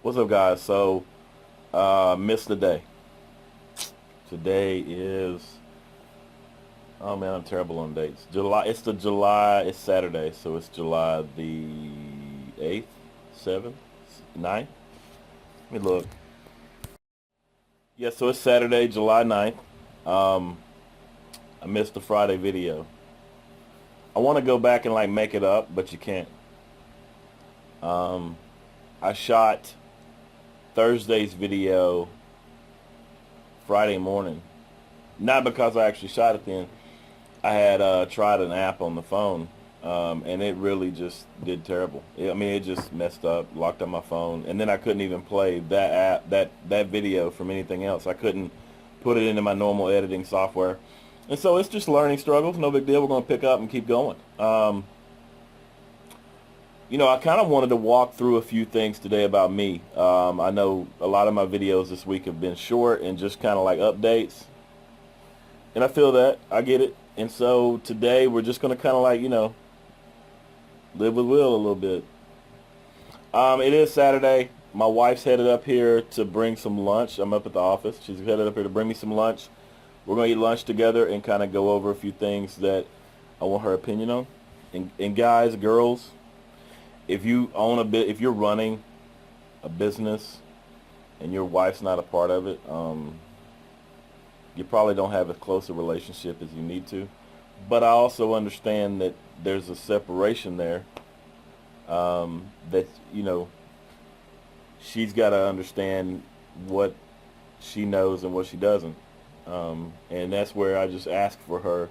What's up, guys? So, missed the day. Today is, oh man, I'm terrible on dates. It's Saturday, so it's July the 8th, 7th, 9th. Let me look. Yeah, so it's Saturday, July 9th. Um, I missed the Friday video. I want to go back and like make it up, but you can't. Um, I shot Thursday's video Friday morning. Not because I actually shot it then. I had tried an app on the phone, and it really just did terrible. It just messed up, locked up my phone, and then I couldn't even play that that video from anything else. I couldn't put it into my normal editing software, and so it's just learning struggles. No big deal. We're going to pick up and keep going. I kind of wanted to walk through a few things today about me. I know a lot of my videos this week have been short and just kind of like updates. And I feel that. I get it. And so today we're just going to kind of like, live with Will a little bit. It is Saturday. My wife's headed up here to bring some lunch. I'm up at the office. She's headed up here to bring me some lunch. We're going to eat lunch together and kind of go over a few things that I want her opinion on. And guys, girls, if you're running a business and your wife's not a part of it, you probably don't have as close a relationship as you need to. But I also understand that there's a separation there, that, she's got to understand what she knows and what she doesn't. And that's where I just ask for her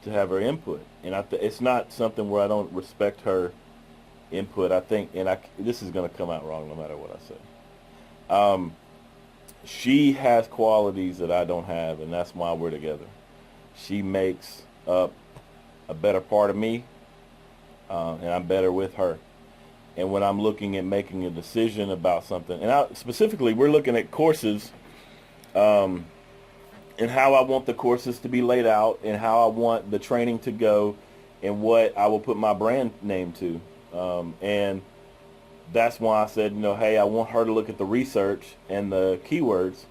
to have her input. And it's not something where I don't respect her input. I think, this is going to come out wrong no matter what I say. She has qualities that I don't have, and that's why we're together. She makes up a better part of me, and I'm better with her. And when I'm looking at making a decision about something, and specifically we're looking at courses, and how I want the courses to be laid out, and how I want the training to go, and what I will put my brand name to. And that's why I said, hey, I want her to look at the research and the keywords,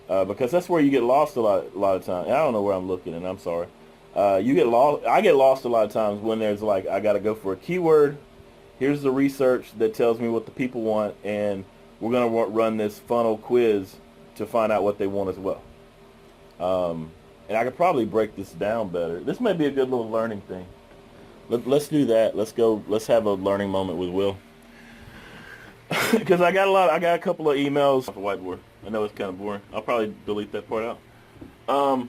because that's where you get lost a lot of times. And I don't know where I'm looking, and I'm sorry. You get lost. I get lost a lot of times when there's like, I got to go for a keyword. Here's the research that tells me what the people want, and we're going to run this funnel quiz to find out what they want as well. And I could probably break this down better. This may be a good little learning thing. Let's do that. Let's go. Let's have a learning moment with Will. Because I got a couple of emails off the whiteboard. I know it's kind of boring. I'll probably delete that part out. Now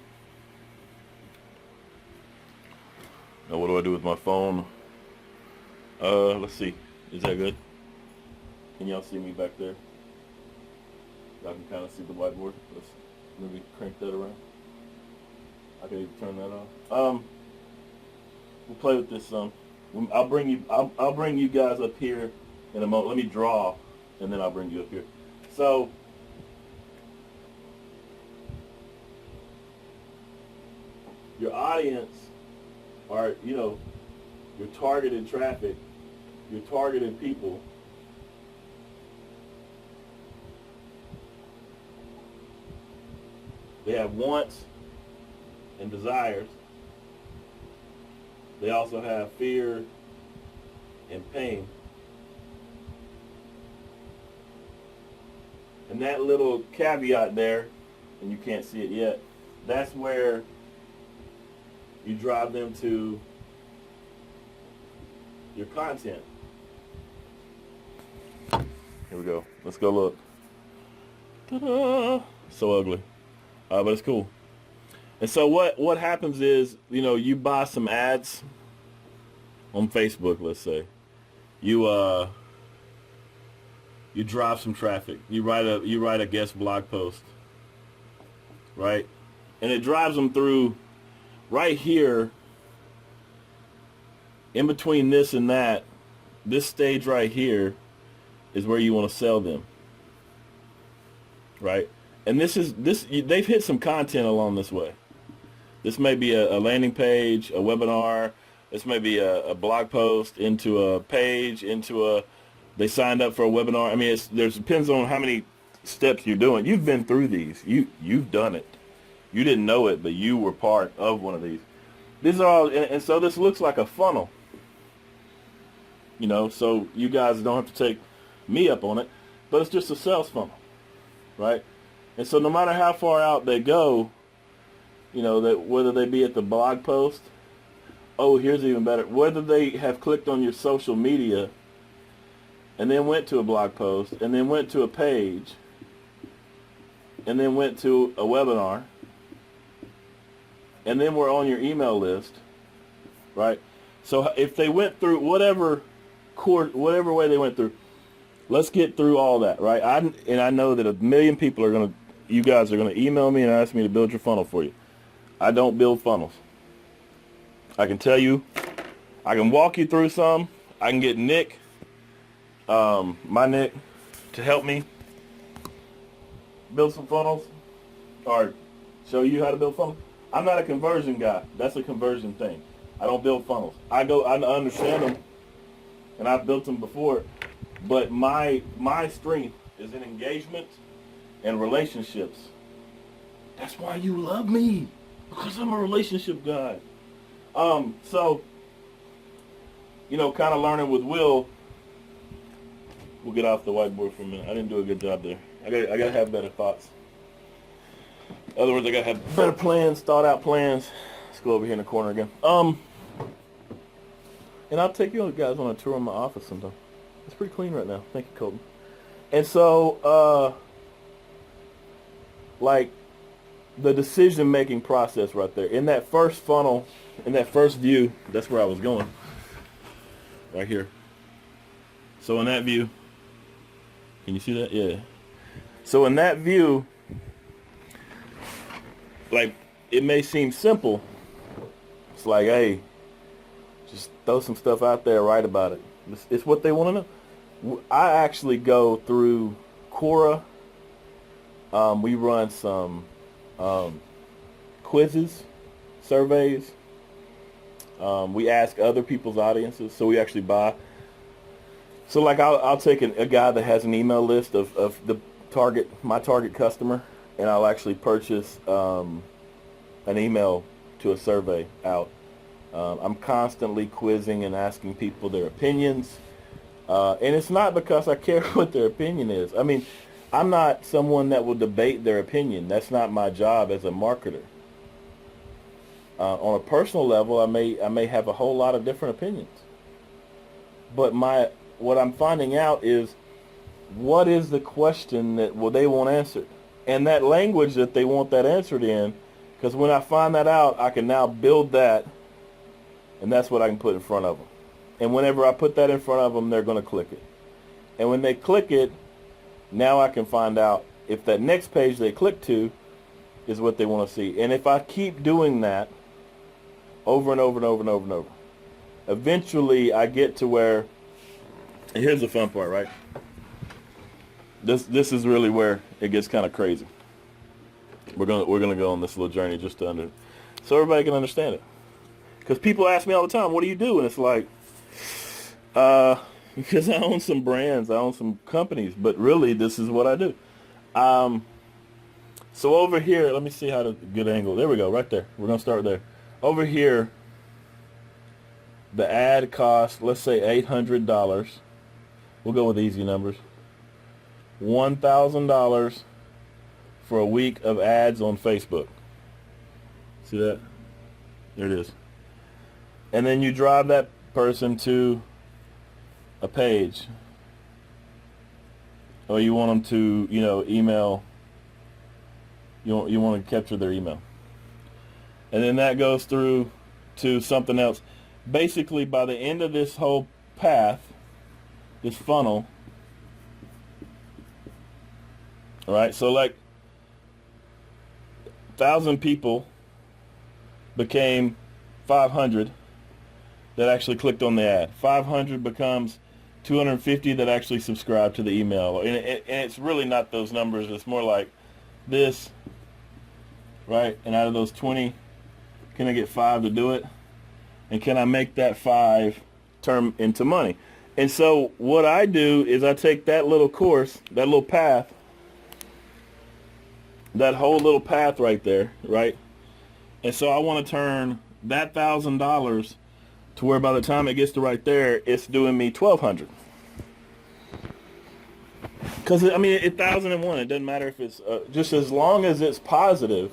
what do I do with my phone? Let's see. Is that good? Can y'all see me back there? Y'all can kind of see the whiteboard. Let's maybe crank that around. I can even turn that off. We'll play with this some. I'll bring you guys up here in a moment. Let me draw, and then I'll bring you up here. So, your audience are, your targeted traffic, your targeted people. They have wants and desires. They also have fear and pain. And that little caveat there, and you can't see it yet, that's where you drive them to your content. Here we go. Let's go look. Ta-da! So ugly. But it's cool. And so what happens is, you buy some ads on Facebook, let's say. You drive some traffic. You write a guest blog post, right? And it drives them through right here, in between this and that. This stage right here is where you want to sell them, right? And they've hit some content along this way. This may be a landing page, a webinar. This may be a blog post into a page, into They signed up for a webinar. I mean, there's depends on how many steps you're doing. You've been through these. You've done it. You didn't know it, but you were part of one of these. These are all, and so this looks like a funnel. You know, so you guys don't have to take me up on it, but it's just a sales funnel, right? And so no matter how far out they go, you know, that whether they be at the blog post, oh, here's even better, whether they have clicked on your social media and then went to a blog post and then went to a page and then went to a webinar and then we're on your email list, right? So if they went through whatever way they went through, let's get through all that, right? I know that 1 million people you guys are gonna email me and ask me to build your funnel for you. I don't build funnels. I can tell you, I can walk you through some. I can get Nick, my Nick, to help me build some funnels or show you how to build funnels. I'm not a conversion guy. That's a conversion thing. I don't build funnels. I understand them, and I've built them before, but my strength is in engagement and relationships. That's why you love me, because I'm a relationship guy. So, you know, kind of learning with Will. We'll get off the whiteboard for a minute. I didn't do a good job there. I gotta have better thoughts. In other words, I gotta have better plans, thought out plans. Let's go over here in the corner again. And I'll take you guys on a tour of my office sometime. It's pretty clean right now. Thank you, Colton. And so, like, the decision-making process right there. In that first funnel, in that first view, that's where I was going. Right here. So in that view, can you see that? Yeah. So in that view, like, it may seem simple. It's like, hey, just throw some stuff out there, write about it. It's what they want to know. I actually go through Quora. We run some quizzes, surveys. We ask other people's audiences, so we actually buy. So like I'll take a guy that has an email list of my target customer, and I'll actually purchase an email to a survey out. I'm constantly quizzing and asking people their opinions, and it's not because I care what their opinion is. I mean, I'm not someone that will debate their opinion. That's not my job as a marketer. On a personal level, I may have a whole lot of different opinions. But what I'm finding out is, what is the question that they want answered, and that language that they want that answered in. Because when I find that out, I can now build that, and that's what I can put in front of them. And whenever I put that in front of them, they're going to click it. And when they click it, now I can find out if that next page they click to is what they want to see. And if I keep doing that over and over and over and over and over, eventually I get to where, and here's the fun part, right? This is really where it gets kind of crazy. We're gonna go on this little journey just to so everybody can understand it. Because people ask me all the time, what do you do? And it's like, because I own some brands, I own some companies, but really this is what I do. So over here, let me see how to good angle. There we go, right there. We're gonna start there. Over here, the ad costs, let's say $800. We'll go with easy numbers. $1,000 for a week of ads on Facebook. See that? There it is. And then you drive that person to a page, or you want them to, email. You want to capture their email, and then that goes through to something else. Basically, by the end of this whole path, this funnel, all right. So like 1,000 people became 500 that actually clicked on the ad. 500 becomes 250 that actually subscribe to the email. And it's really not those numbers. It's more like this, right? And out of those 20, can I get 5 to do it? And can I make that 5 turn into money? And so what I do is I take that little course, that little path, that whole little path right there, right? And so I want to turn that $1,000 to where by the time it gets to right there, it's doing me 1,200. Because I mean, 1,001. It doesn't matter if it's just as long as it's positive,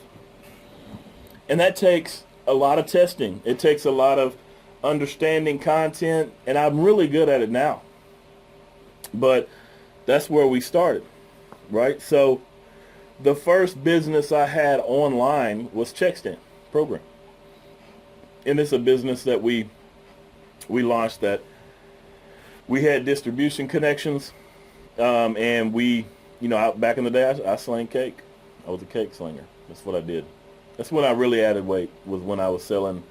and that takes a lot of testing. It takes a lot of understanding content, and I'm really good at it now. But that's where we started, right? So the first business I had online was CheckStamp program, and it's a business that we launched that we had distribution connections, and we, back in the day, I slang cake. I was a cake slinger. That's what I did. That's when I really added weight, was when I was selling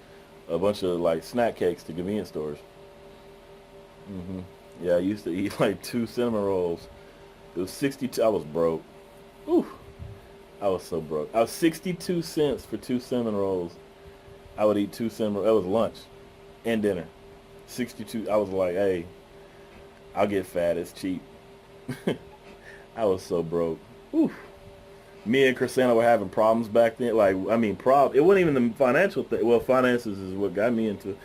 a bunch of like snack cakes to convenience stores. Yeah, I used to eat like 2 cinnamon rolls. It was 62. I was broke. Ooh, I was so broke. I was 62 cents for 2 cinnamon rolls. I would eat 2 cinnamon. That was lunch and dinner. 62. I was like, hey, I'll get fat. It's cheap. I was so broke. Ooh. Me and Christina were having problems back then. Like, I mean, it wasn't even the financial thing. Well, finances is what got me into it.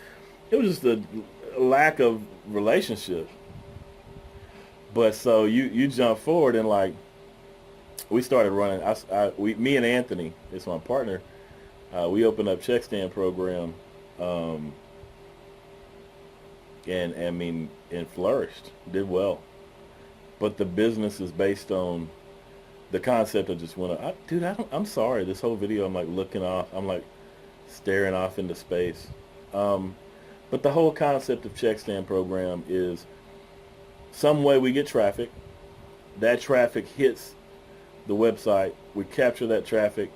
It was just a lack of relationship. But so you jump forward and like, we started running. Me and Anthony, it's my partner. We opened up CheckStamp program, and flourished, did well. But the business is based on the concept of just I'm sorry. This whole video, I'm like looking off. I'm like staring off into space. But the whole concept of CheckStamp program is some way we get traffic. That traffic hits the website. We capture that traffic,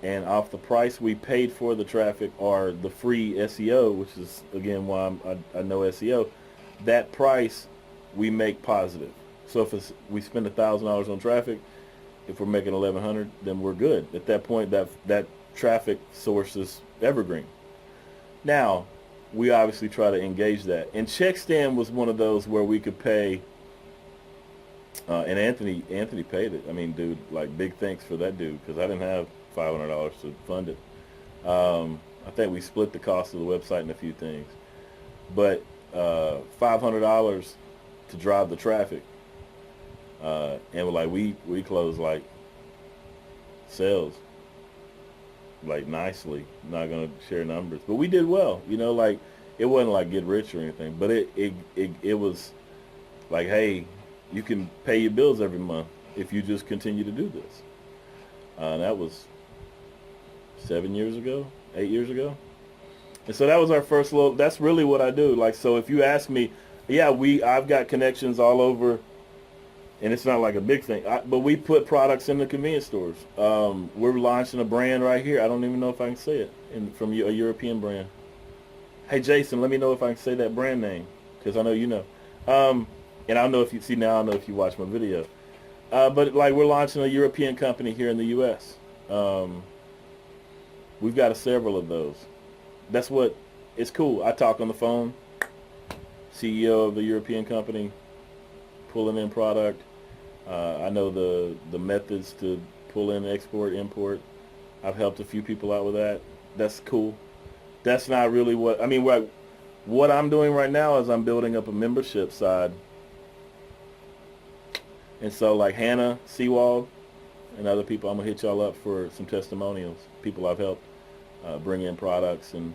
and off the price we paid for the traffic or the free SEO, which is again why I know SEO. That price we make positive. So if we spend $1,000 on traffic, if we're making 1,100, then we're good. At that point, that traffic source is evergreen. Now, we obviously try to engage that. And CheckStamp was one of those where we could pay, and Anthony paid it. I mean, dude, like big thanks for that dude, because I didn't have $500 to fund it. I think we split the cost of the website and a few things. But $500 to drive the traffic. And we closed like sales like nicely. Not gonna share numbers, but we did well. Like it wasn't like get rich or anything, but it was like, hey, you can pay your bills every month if you just continue to do this. That was 7 years ago, 8 years ago, and so that was our first little. That's really what I do. Like, so if you ask me, yeah, I've got connections all over. And it's not like a big thing, but we put products in the convenience stores. We're launching a brand right here. I don't even know if I can say it, from a European brand. Hey, Jason, let me know if I can say that brand name, because I know you know. And I'll know if you see now. I'll know if you watch my video. But like, we're launching a European company here in the U.S. We've got several of those. That's what it's cool. I talk on the phone. CEO of the European company, pulling in product. I know the methods to pull in, export, import. I've helped a few people out with that. That's cool. That's not really what I'm doing right now is I'm building up a membership side. And so like Hannah Seawald and other people, I'm gonna hit y'all up for some testimonials. People I've helped bring in products and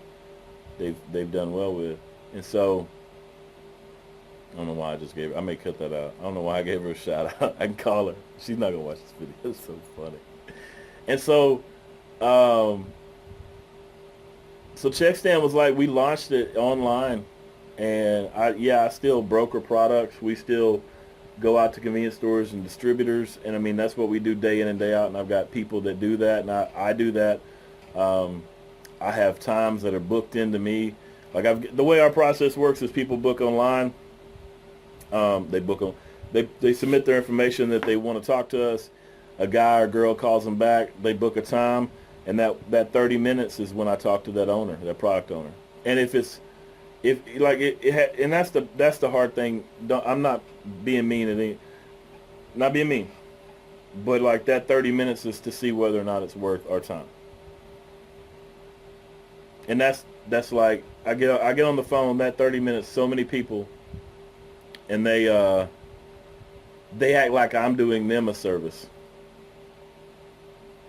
they've done well with. And so I don't know why I may cut that out. I don't know why I gave her a shout out. I can call her. She's not going to watch this video. It's so funny. And so, so CheckStamp was like, we launched it online, and I still broker products. We still go out to convenience stores and distributors, and I mean, that's what we do day in and day out, and I've got people that do that, and I do that. I have times that are booked into me. Like the way our process works is people book online. They book them. They submit their information that they want to talk to us. A guy or girl calls them back. They book a time, and that 30 minutes is when I talk to that owner, that product owner. And if it's If like and that's the hard thing. I'm not being mean at any, not being mean, but like that 30 minutes is to see whether or not it's worth our time. And that's like I get on the phone that 30 minutes. So many people, and they act like I'm doing them a service.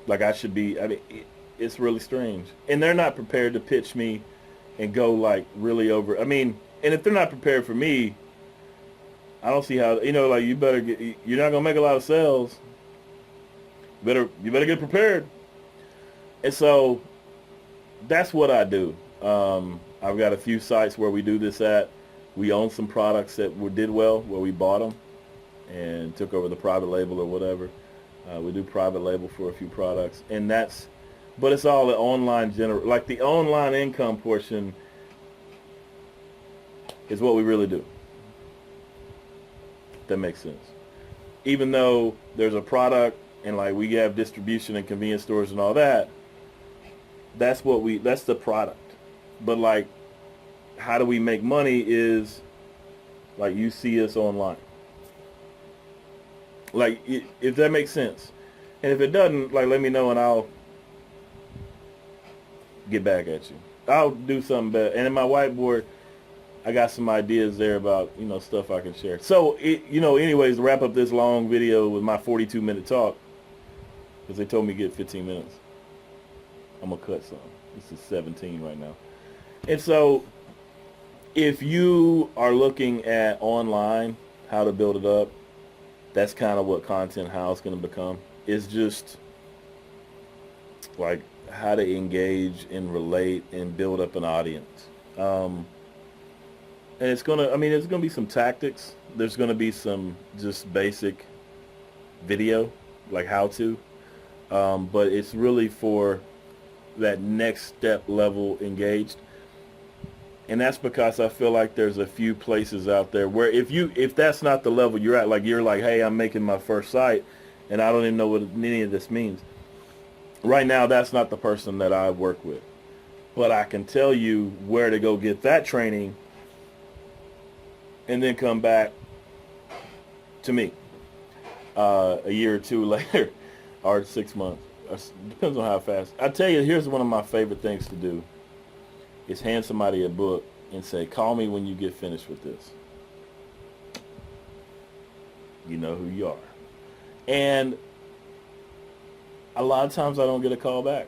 Like I should be. I mean, it's really strange, and they're not prepared to pitch me and go like really over. I mean, and if they're not prepared for me, I don't see how. Like you better get. You're not gonna make a lot of sales. You better get prepared. And so that's what I do. I've got a few sites where we do this at. We own some products that did well, where we bought them and took over the private label or whatever. We do private label for a few products, but it's all the online like the online income portion is what we really do. If that makes sense. Even though there's a product and like we have distribution in convenience stores and all that, that's the product. But like, how do we make money is like you see us online. Like, if that makes sense. And if it doesn't, like, let me know and I'll get back at you. I'll do something better. And in my whiteboard, I got some ideas there about, stuff I can share. So, anyways, to wrap up this long video with my 42-minute talk, because they told me to get 15 minutes. I'm going to cut some. This is 17 right now. And so, if you are looking at online, how to build it up, that's kind of what Content How is going to become. It's just like how to engage and relate and build up an audience. And it's going to be some tactics. There's going to be some just basic video, like how to. But it's really for that next step level engaged. And that's because I feel like there's a few places out there where if that's not the level you're at, like you're like, hey, I'm making my first site and I don't even know what any of this means. Right now, that's not the person that I work with. But I can tell you where to go get that training and then come back to me a year or two later or 6 months. Depends on how fast. I tell you, here's one of my favorite things to do. Is hand somebody a book and say, call me when you get finished with this. You know who you are. And a lot of times I don't get a call back.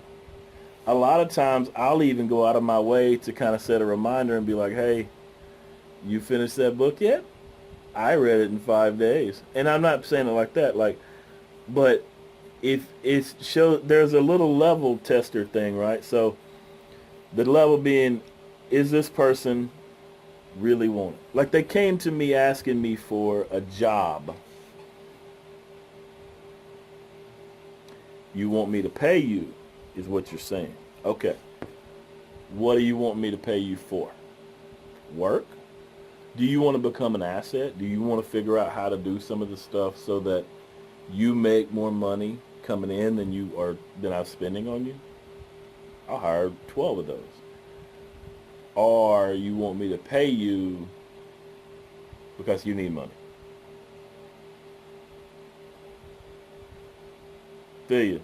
A lot of times I'll even go out of my way to kind of set a reminder and be like, hey, you finished that book yet? I read it in 5 days. And I'm not saying it like that, but if it's there's a little level tester thing, right? So the level being, is this person really want it? Like they came to me asking me for a job. You want me to pay you, is what you're saying. Okay. What do you want me to pay you for? Work? Do you want to become an asset? Do you want to figure out how to do some of the stuff so that you make more money coming in than I'm spending on you? I'll hire 12 of those. Or you want me to pay you because you need money. Feel you.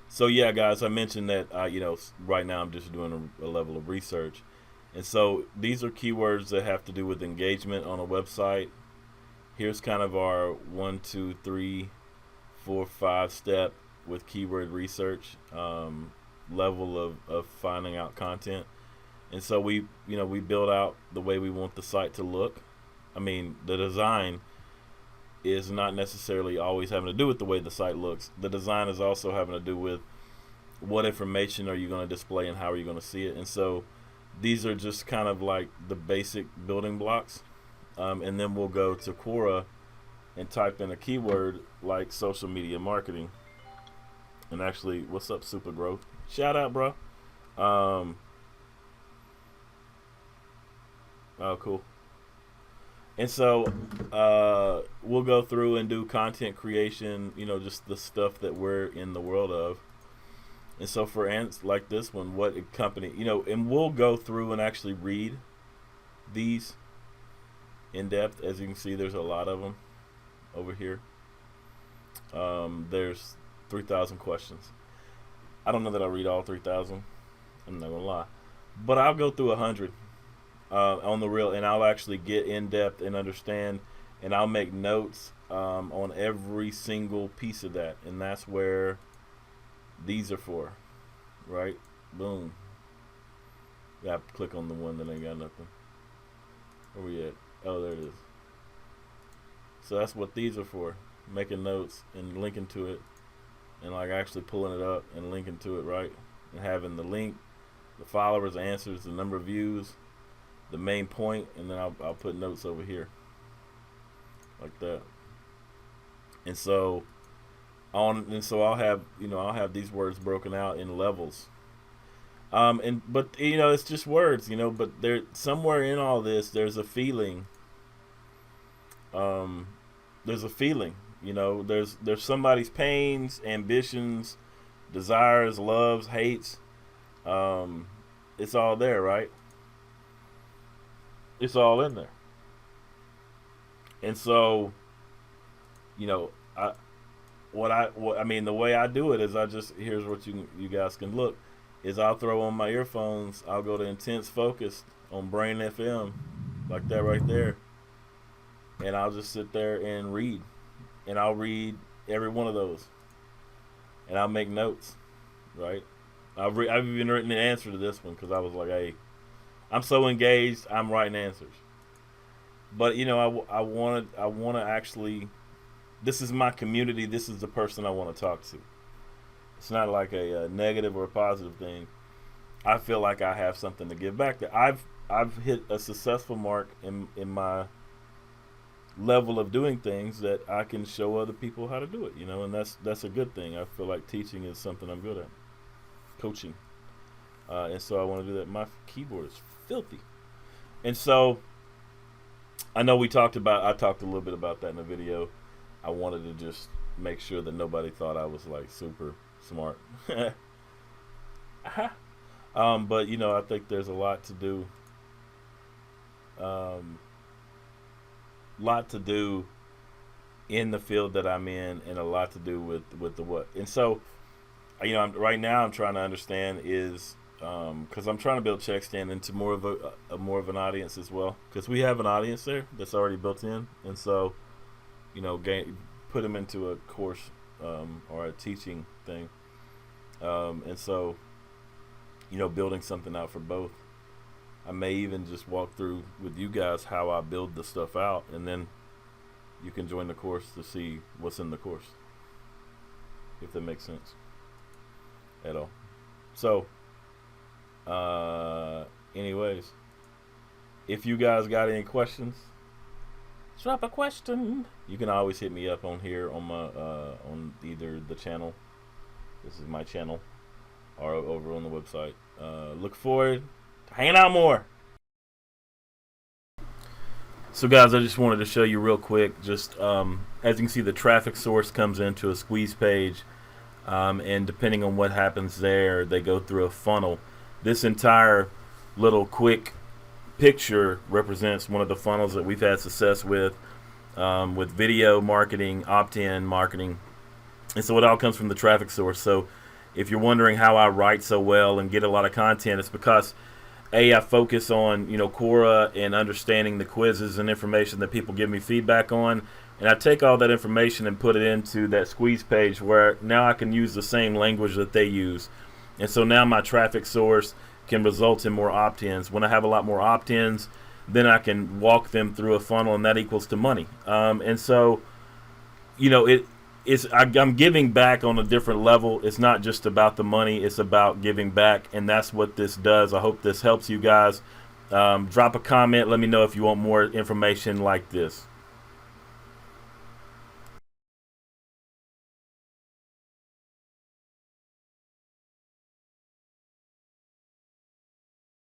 So yeah, guys, I mentioned that right now I'm just doing a level of research, and so these are keywords that have to do with engagement on a website. Here's kind of our 1, 2, 3, 4, 5 step with keyword research level of finding out content, and so we build out the way we want the site to look. I mean, the design is not necessarily always having to do with the way the site looks. The design is also having to do with what information are you going to display and how are you going to see it. And so these are just kind of like the basic building blocks. And then we'll go to Quora and type in a keyword like social media marketing. And actually, what's up, Super Growth? Shout out, bro. Um, oh, cool. And so we'll go through and do content creation, just the stuff that we're in the world of. And so for ants like this one, what company, and we'll go through and actually read these in depth. As you can see, there's a lot of them over here. There's 3,000 questions. I don't know that I'll read all 3,000. I'm not gonna lie, but I'll go through 100 on the real, and I'll actually get in depth and understand, and I'll make notes on every single piece of that, and that's where these are for, right? Boom. You have to click on the one that ain't got nothing. Where we at? Oh, there it is. So that's what these are for, making notes and linking to it, and like actually pulling it up and linking to it, right? And having the link, the followers, answers, the number of views, the main point, and then I'll put notes over here like that. And so I'll have these words broken out in levels. But it's just words, but there somewhere in all this there's a feeling. There's a feeling, there's somebody's pains, ambitions, desires, loves, hates. It's all there, right? It's all in there. And so, I what I mean, the way I do it is here's what you guys can look, is I'll throw on my earphones, I'll go to intense focus on Brain FM, like that right there, and I'll just sit there and read, and I'll read every one of those, and I'll make notes, right? I've even written an answer to this one because I was like, hey, I'm so engaged, I'm writing answers. But I want to actually, this is my community. This is the person I want to talk to. It's not like a negative or a positive thing. I feel like I have something to give back. That I've hit a successful mark in my level of doing things that I can show other people how to do it. And that's a good thing. I feel like teaching is something I'm good at. Coaching. And so I want to do that. My keyboard is filthy. And so I know I talked a little bit about that in the video. I wanted to just make sure that nobody thought I was like super smart. But I think there's a lot to do. Lot to do in the field that I'm in, and a lot to do with the what. And so, right now I'm trying to understand is because I'm trying to build CheckStand into more of an audience as well, because we have an audience there that's already built in, and so put them into a course or a teaching thing, and so building something out for both. I may even just walk through with you guys how I build the stuff out, and then you can join the course to see what's in the course, if that makes sense at all. So anyways, if you guys got any questions, drop a question. You can always hit me up on here on my on either the channel, this is my channel, or over on the website. Look forward to hanging out more. So guys, I just wanted to show you real quick, just as you can see, the traffic source comes into a squeeze page, and depending on what happens there, they go through a funnel. This entire little quick picture represents one of the funnels that we've had success with video marketing, opt-in marketing, and so it all comes from the traffic source. So if you're wondering how I write so well and get a lot of content, it's because I focus on Quora and understanding the quizzes and information that people give me feedback on, and I take all that information and put it into that squeeze page where now I can use the same language that they use. And so now my traffic source can result in more opt-ins. When I have a lot more opt-ins, then I can walk them through a funnel, and that equals to money. And so, I'm giving back on a different level. It's not just about the money, it's about giving back, and that's what this does. I hope this helps you guys. Drop a comment. Let me know if you want more information like this.